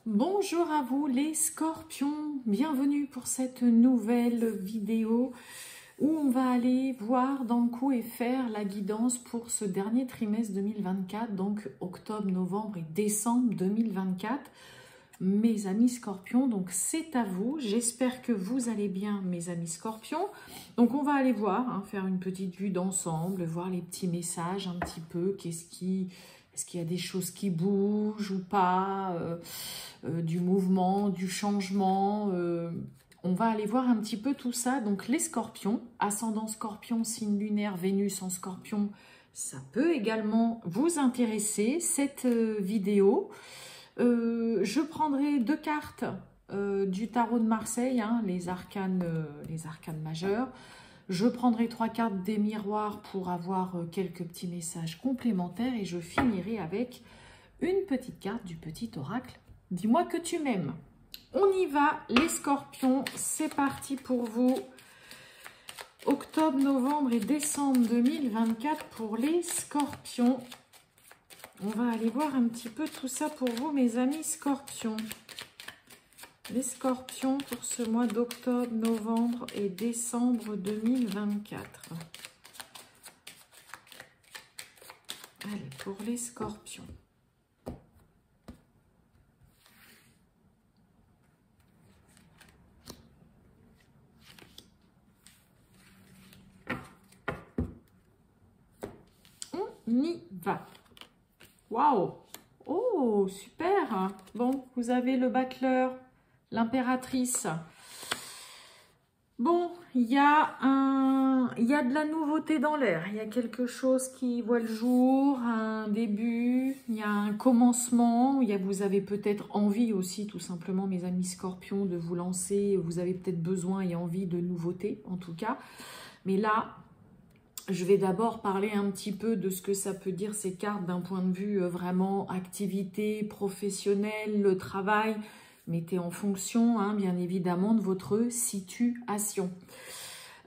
Bonjour à vous les scorpions, bienvenue pour cette nouvelle vidéo où on va aller voir dans le coup et faire la guidance pour ce dernier trimestre 2024, donc octobre, novembre et décembre 2024. Mes amis scorpions, donc c'est à vous, j'espère que vous allez bien mes amis scorpions. Donc on va aller voir, faire une petite vue d'ensemble, voir les petits messages un petit peu, est-ce qu'il y a des choses qui bougent ou pas, du mouvement, du changement. On va aller voir un petit peu tout ça. Donc les scorpions, ascendant scorpion, signe lunaire, Vénus en scorpion, ça peut également vous intéresser, cette vidéo. Je prendrai deux cartes du tarot de Marseille, les arcanes majeures. Je prendrai 3 cartes des miroirs pour avoir quelques petits messages complémentaires et je finirai avec une petite carte du petit oracle. Dis-moi que tu m'aimes. On y va les scorpions, c'est parti pour vous. Octobre, novembre et décembre 2024 pour les scorpions. On va aller voir un petit peu tout ça pour vous mes amis scorpions. Les scorpions pour ce mois d'octobre, novembre et décembre 2024. Allez, pour les scorpions. On y va. Waouh! Oh, super! Bon, vous avez le battleur. L'impératrice. Bon, il y a de la nouveauté dans l'air. Il y a quelque chose qui voit le jour, un début, il y a un commencement. Vous avez peut-être envie aussi, tout simplement, mes amis scorpions, de vous lancer. Vous avez peut-être besoin et envie de nouveautés, en tout cas. Mais là, je vais d'abord parler un petit peu de ce que ça peut dire ces cartes d'un point de vue vraiment activité professionnelle, le travail. Mettez en fonction, bien évidemment, de votre situation.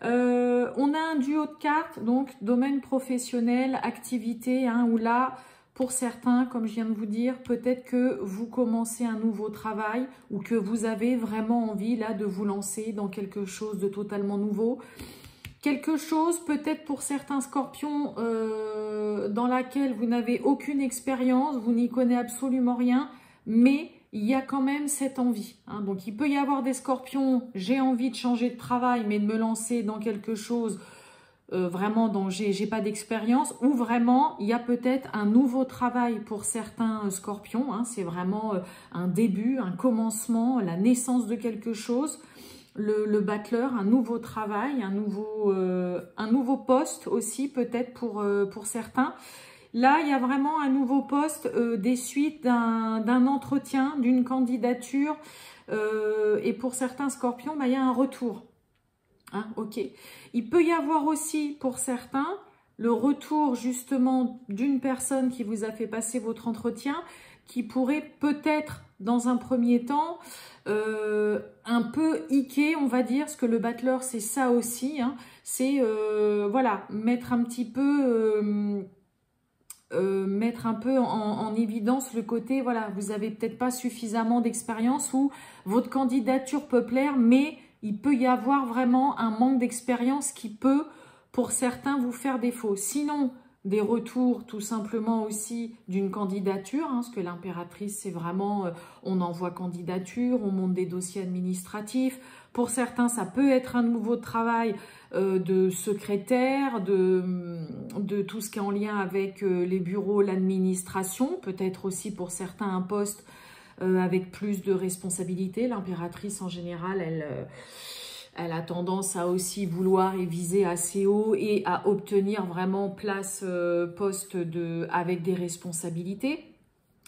On a un duo de cartes, donc domaine professionnel, activité, où là, pour certains, comme je viens de vous dire, peut-être que vous commencez un nouveau travail ou que vous avez vraiment envie là de vous lancer dans quelque chose de totalement nouveau. Quelque chose, peut-être pour certains scorpions, dans laquelle vous n'avez aucune expérience, vous n'y connaissez absolument rien, mais il y a quand même cette envie. Donc, il peut y avoir des scorpions, j'ai envie de changer de travail, mais de me lancer dans quelque chose vraiment dont j'ai pas d'expérience, ou vraiment, il y a peut-être un nouveau travail pour certains scorpions. C'est vraiment un début, un commencement, la naissance de quelque chose. Le battleur, un nouveau travail, un nouveau poste aussi, peut-être pour certains. Là, il y a vraiment un nouveau poste des suites d'un entretien, d'une candidature. Et pour certains scorpions, il y a un retour. Ok. Il peut y avoir aussi, pour certains, le retour justement d'une personne qui vous a fait passer votre entretien, qui pourrait peut-être, dans un premier temps, un peu hiquer, on va dire, parce que le battleur, c'est ça aussi. C'est, voilà, mettre un petit peu... mettre un peu en évidence le côté, voilà, vous avez peut-être pas suffisamment d'expérience ou votre candidature peut plaire, mais il peut y avoir vraiment un manque d'expérience qui peut, pour certains, vous faire défaut. Sinon, des retours tout simplement aussi d'une candidature, parce que l'impératrice, c'est vraiment, on envoie candidature, on monte des dossiers administratifs. Pour certains, ça peut être un nouveau travail de secrétaire, de tout ce qui est en lien avec les bureaux, l'administration. Peut-être aussi pour certains un poste avec plus de responsabilités. L'impératrice, en général, elle a tendance à aussi vouloir et viser assez haut et à obtenir vraiment place, poste avec des responsabilités.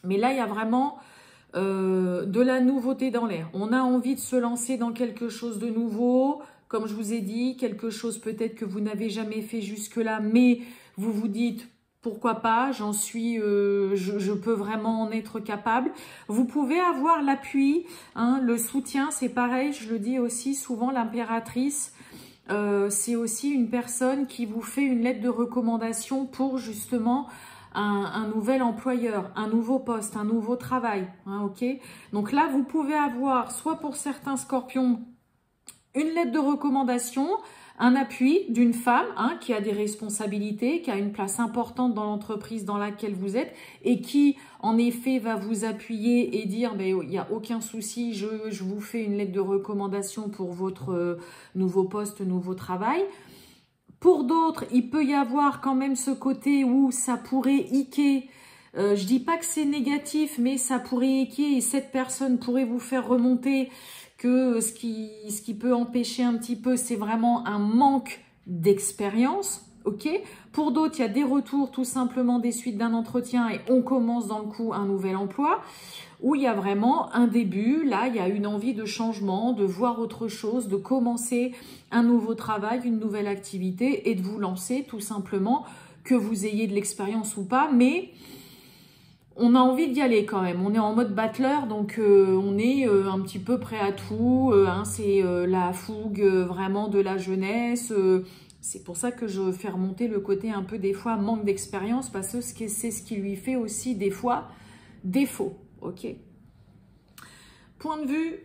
Mais là, il y a vraiment de la nouveauté dans l'air. On a envie de se lancer dans quelque chose de nouveau. Comme je vous ai dit, quelque chose peut-être que vous n'avez jamais fait jusque-là, mais vous vous dites, pourquoi pas, j'en suis, je peux vraiment en être capable. Vous pouvez avoir l'appui, le soutien, c'est pareil, je le dis aussi souvent, l'impératrice, c'est aussi une personne qui vous fait une lettre de recommandation pour justement un nouvel employeur, un nouveau poste, un nouveau travail. Hein, ok. Donc là, vous pouvez avoir, soit pour certains scorpions, une lettre de recommandation, un appui d'une femme qui a des responsabilités, qui a une place importante dans l'entreprise dans laquelle vous êtes et qui, en effet, va vous appuyer et dire il n'y a aucun souci, je vous fais une lettre de recommandation pour votre nouveau poste, nouveau travail. Pour d'autres, il peut y avoir quand même ce côté où ça pourrait hiquer. Je dis pas que c'est négatif, mais ça pourrait hiquer et cette personne pourrait vous faire remonter que ce qui peut empêcher un petit peu, c'est vraiment un manque d'expérience, ok? Pour d'autres, il y a des retours, tout simplement des suites d'un entretien et on commence dans le coup un nouvel emploi, où il y a vraiment un début, là, il y a une envie de changement, de voir autre chose, de commencer un nouveau travail, une nouvelle activité et de vous lancer tout simplement, que vous ayez de l'expérience ou pas, mais on a envie d'y aller quand même. On est en mode battleur, donc on est un petit peu prêt à tout. C'est la fougue vraiment de la jeunesse. C'est pour ça que je fais remonter le côté un peu des fois manque d'expérience, parce que c'est ce qui lui fait aussi des fois défaut. Ok. Point de vue,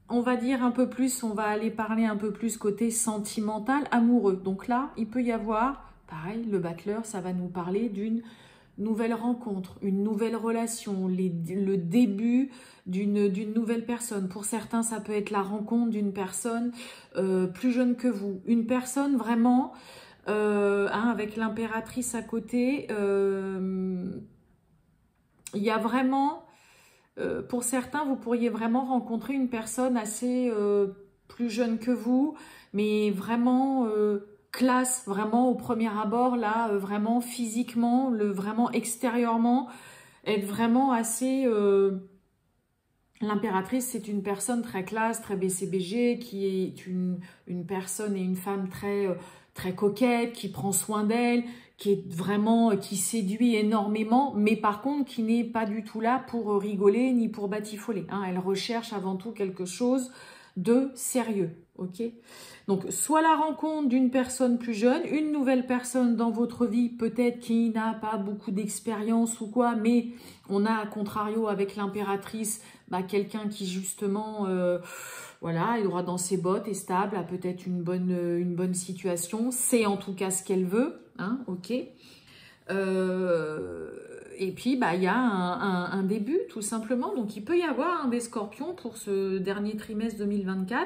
on va dire un peu plus, on va aller parler un peu plus côté sentimental, amoureux. Donc là, il peut y avoir, pareil, le battleur, ça va nous parler d'une nouvelle rencontre, une nouvelle relation, le début d'une nouvelle personne. Pour certains, ça peut être la rencontre d'une personne plus jeune que vous. Une personne vraiment, avec l'impératrice à côté, il y a vraiment, pour certains, vous pourriez vraiment rencontrer une personne assez plus jeune que vous, mais vraiment classe, vraiment au premier abord, là, vraiment physiquement, vraiment extérieurement, être vraiment assez... L'impératrice, c'est une personne très classe, très BCBG, qui est une personne et une femme très coquette, qui prend soin d'elle, qui est vraiment, qui séduit énormément, mais par contre, qui n'est pas du tout là pour rigoler ni pour batifoler. Hein. Elle recherche avant tout quelque chose de sérieux, ok? Donc, soit la rencontre d'une personne plus jeune, une nouvelle personne dans votre vie, peut-être qui n'a pas beaucoup d'expérience ou quoi, mais on a, à contrario, avec l'impératrice, quelqu'un qui, justement, voilà, est droit dans ses bottes, est stable, a peut-être une bonne situation, c'est en tout cas ce qu'elle veut, hein, ok? Et puis, il y a un début, tout simplement. Donc, il peut y avoir des scorpions pour ce dernier trimestre 2024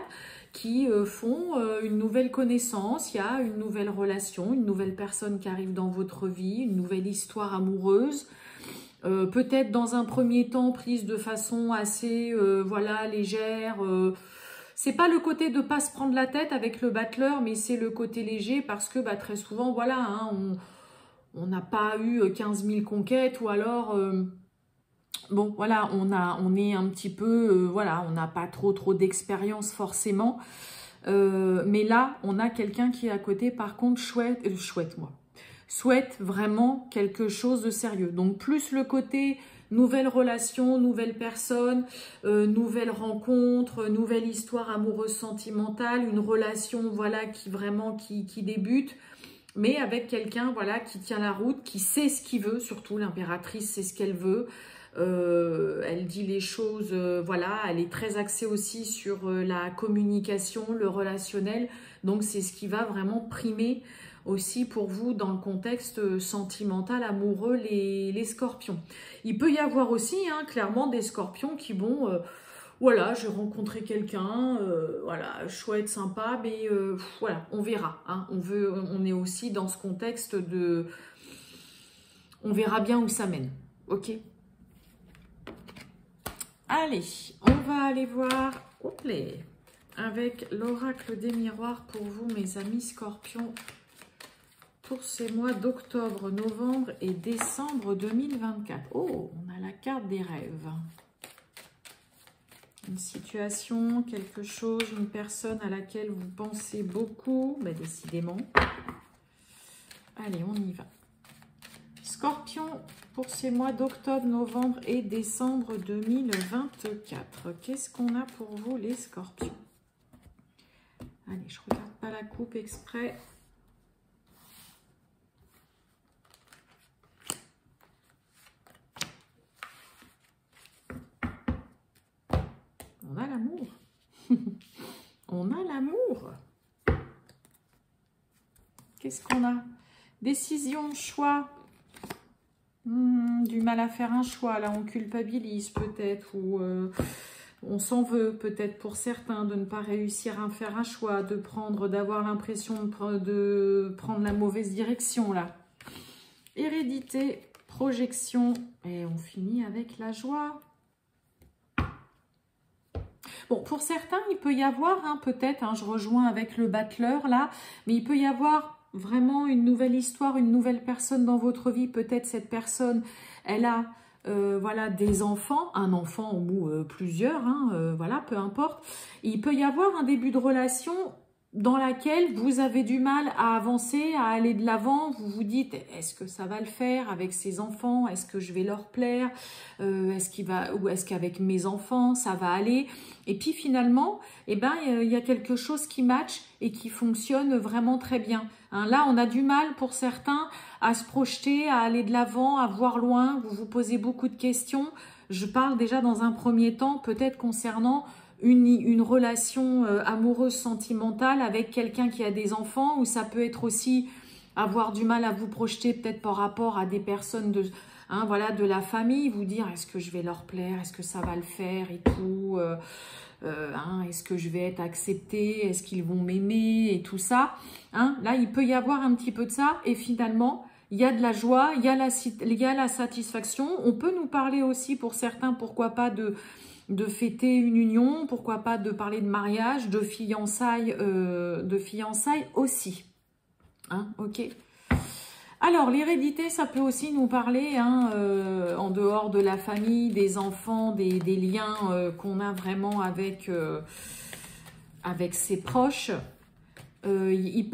qui font une nouvelle connaissance. Il y a une nouvelle relation, une nouvelle personne qui arrive dans votre vie, une nouvelle histoire amoureuse. Peut-être dans un premier temps prise de façon assez voilà, légère. C'est pas le côté de pas se prendre la tête avec le battleur, mais c'est le côté léger parce que très souvent, voilà, hein, on n'a pas eu 15 000 conquêtes ou alors, bon, voilà, on est un petit peu, voilà, on n'a pas trop d'expérience forcément. Mais là, on a quelqu'un qui est à côté, par contre, souhaite vraiment quelque chose de sérieux. Donc, plus le côté nouvelle relation, nouvelle personne, nouvelle rencontre, nouvelle histoire amoureuse sentimentale, une relation, voilà, qui débute, mais avec quelqu'un, voilà, qui tient la route, qui sait ce qu'il veut, surtout l'impératrice sait ce qu'elle veut. Elle dit les choses, voilà, elle est très axée aussi sur la communication, le relationnel, donc c'est ce qui va vraiment primer aussi pour vous dans le contexte sentimental, amoureux, les scorpions. Il peut y avoir aussi, hein, clairement, des scorpions qui vont... voilà, j'ai rencontré quelqu'un, voilà, chouette, sympa, mais voilà, on verra. Hein, on est aussi dans ce contexte de... On verra bien où ça mène, ok? Allez, on va aller voir avec l'oracle des miroirs pour vous, mes amis scorpions, pour ces mois d'octobre, novembre et décembre 2024. Oh, on a la carte des rêves. Une situation, quelque chose, une personne à laquelle vous pensez beaucoup, décidément. Allez, on y va. Scorpion, pour ces mois d'octobre, novembre et décembre 2024. Qu'est-ce qu'on a pour vous, les scorpions? Allez, je ne regarde pas la coupe exprès. On a l'amour. On a l'amour. Qu'est-ce qu'on a? Décision, choix. Du mal à faire un choix. Là, on culpabilise peut-être. Ou on s'en veut peut-être pour certains de ne pas réussir à faire un choix. D'avoir l'impression de prendre la mauvaise direction là. Hérédité, projection. Et on finit avec la joie. Bon, pour certains, il peut y avoir, peut-être, je rejoins avec le battleur là, mais il peut y avoir vraiment une nouvelle histoire, une nouvelle personne dans votre vie. Peut-être cette personne, elle a voilà, des enfants, un enfant ou plusieurs, voilà, peu importe. Il peut y avoir un début de relation dans laquelle vous avez du mal à avancer, à aller de l'avant. Vous vous dites, est-ce que ça va le faire avec ces enfants? Est-ce que je vais leur plaire? Est-ce qu'avec mes enfants, ça va aller? Et puis finalement, il y a quelque chose qui match et qui fonctionne vraiment très bien. Là, on a du mal pour certains à se projeter, à aller de l'avant, à voir loin. Vous vous posez beaucoup de questions. Je parle déjà dans un premier temps, peut-être concernant une relation amoureuse sentimentale avec quelqu'un qui a des enfants, ou ça peut être aussi avoir du mal à vous projeter peut-être par rapport à des personnes de la famille, vous dire est-ce que je vais leur plaire, est-ce que ça va le faire et tout, est-ce que je vais être acceptée, est-ce qu'ils vont m'aimer et tout ça. Là, il peut y avoir un petit peu de ça et finalement, il y a de la joie, il y a la satisfaction. On peut nous parler aussi pour certains, pourquoi pas de fêter une union, pourquoi pas de parler de mariage, de fiançailles aussi. Ok. Alors, l'hérédité, ça peut aussi nous parler, en dehors de la famille, des enfants, des liens qu'on a vraiment avec ses proches.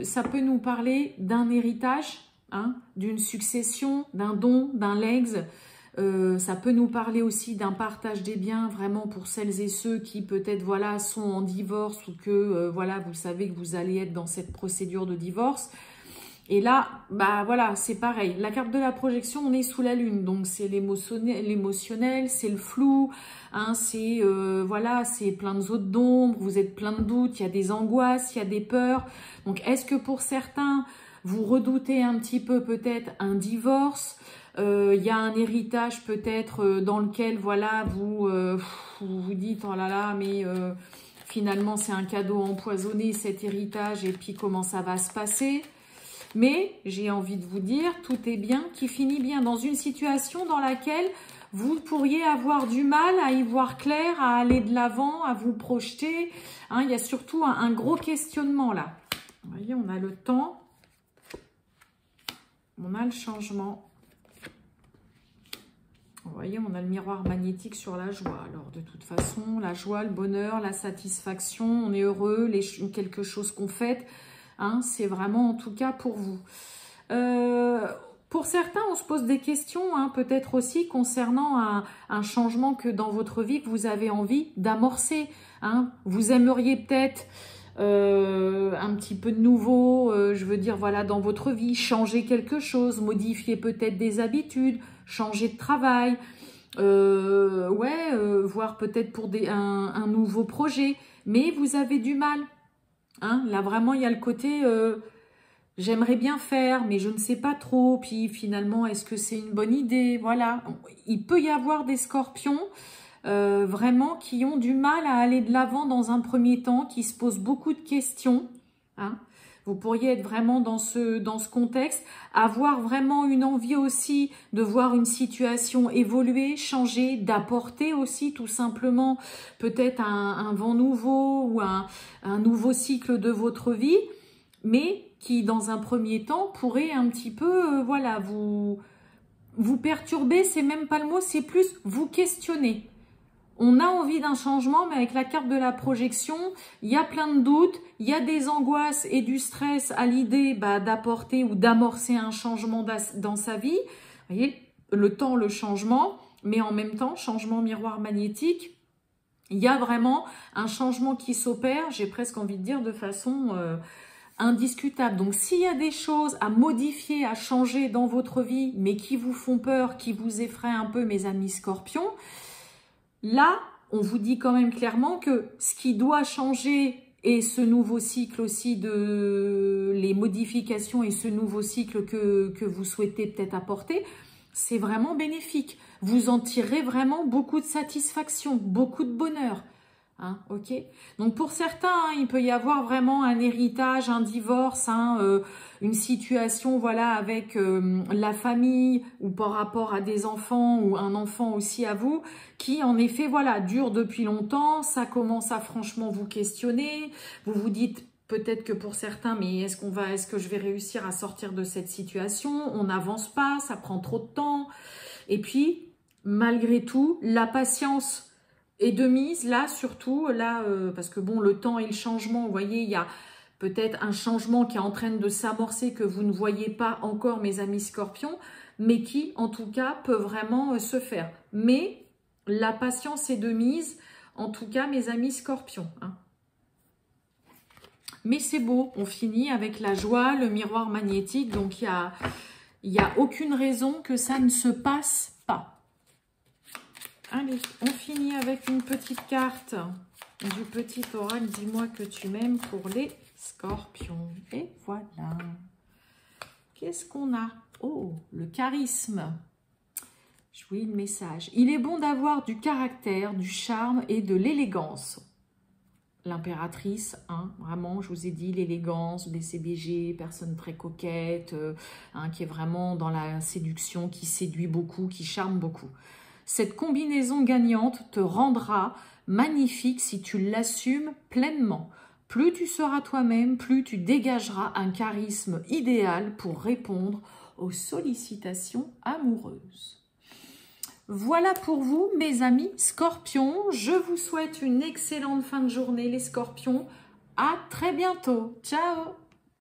Ça peut nous parler d'un héritage, d'une succession, d'un don, d'un legs. Ça peut nous parler aussi d'un partage des biens, vraiment pour celles et ceux qui peut-être voilà sont en divorce ou que voilà vous savez que vous allez être dans cette procédure de divorce. Et là, voilà, c'est pareil. La carte de la projection, on est sous la lune, donc c'est l'émotionnel, c'est le flou, c'est voilà, c'est plein de zones d'ombre, vous êtes plein de doutes, il y a des angoisses, il y a des peurs. Donc est-ce que pour certains, vous redoutez un petit peu peut-être un divorce? Il y a un héritage peut-être dans lequel voilà vous vous dites oh là là mais finalement c'est un cadeau empoisonné cet héritage et puis comment ça va se passer? Mais j'ai envie de vous dire tout est bien qui finit bien dans une situation dans laquelle vous pourriez avoir du mal à y voir clair, à aller de l'avant, à vous projeter. Il y a surtout un gros questionnement là. Vous voyez, on a le temps, on a le changement. Vous voyez, on a le miroir magnétique sur la joie. Alors, de toute façon, la joie, le bonheur, la satisfaction, on est heureux, quelque chose qu'on fête, c'est vraiment en tout cas pour vous. Pour certains, on se pose des questions, peut-être aussi concernant un changement que dans votre vie que vous avez envie d'amorcer. Vous aimeriez peut-être un petit peu de nouveau, je veux dire, voilà, dans votre vie, changer quelque chose, modifier peut-être des habitudes, changer de travail, voire peut-être pour un nouveau projet, mais vous avez du mal. Là, vraiment, il y a le côté j'aimerais bien faire, mais je ne sais pas trop, puis finalement, est-ce que c'est une bonne idée? Voilà, il peut y avoir des scorpions vraiment qui ont du mal à aller de l'avant dans un premier temps, qui se posent beaucoup de questions. Vous pourriez être vraiment dans ce contexte, avoir vraiment une envie aussi de voir une situation évoluer, changer, d'apporter aussi tout simplement peut-être un vent nouveau ou un nouveau cycle de votre vie, mais qui dans un premier temps pourrait un petit peu voilà, vous perturber, c'est même pas le mot, c'est plus vous questionner. On a envie d'un changement, mais avec la carte de la projection, il y a plein de doutes, il y a des angoisses et du stress à l'idée d'apporter ou d'amorcer un changement dans sa vie. Vous voyez, le temps, le changement, mais en même temps, changement miroir magnétique. Il y a vraiment un changement qui s'opère, j'ai presque envie de dire de façon indiscutable. Donc, s'il y a des choses à modifier, à changer dans votre vie, mais qui vous font peur, qui vous effraient un peu, mes amis scorpions, là, on vous dit quand même clairement que ce qui doit changer et ce nouveau cycle aussi de les modifications et ce nouveau cycle que vous souhaitez peut-être apporter, c'est vraiment bénéfique. Vous en tirerez vraiment beaucoup de satisfaction, beaucoup de bonheur. Hein, ok. Donc pour certains, hein, il peut y avoir vraiment un héritage, un divorce, hein, une situation voilà avec la famille ou par rapport à des enfants ou un enfant aussi à vous qui en effet voilà dure depuis longtemps. Ça commence à franchement vous questionner. Vous vous dites peut-être que pour certains, mais est-ce que je vais réussir à sortir de cette situation? On n'avance pas, ça prend trop de temps. Et puis malgré tout, la patience et de mise, là, surtout, là, parce que bon, le temps et le changement, vous voyez, il y a peut-être un changement qui est en train de s'amorcer que vous ne voyez pas encore, mes amis scorpions, mais qui, en tout cas, peut vraiment se faire. Mais la patience est de mise, en tout cas, mes amis scorpions. Hein. Mais c'est beau, on finit avec la joie, le miroir magnétique, donc il y a aucune raison que ça ne se passe pas. Allez, on finit avec une petite carte du petit oracle. Dis-moi que tu m'aimes pour les scorpions. Et voilà. Qu'est-ce qu'on a? Oh, le charisme. Oui, le message. Il est bon d'avoir du caractère, du charme et de l'élégance. L'impératrice, hein, vraiment, je vous ai dit, l'élégance, BCBG, personne très coquette, hein, qui est vraiment dans la séduction, qui séduit beaucoup, qui charme beaucoup. Cette combinaison gagnante te rendra magnifique si tu l'assumes pleinement. Plus tu seras toi-même, plus tu dégageras un charisme idéal pour répondre aux sollicitations amoureuses. Voilà pour vous, mes amis scorpions. Je vous souhaite une excellente fin de journée, les scorpions. À très bientôt. Ciao!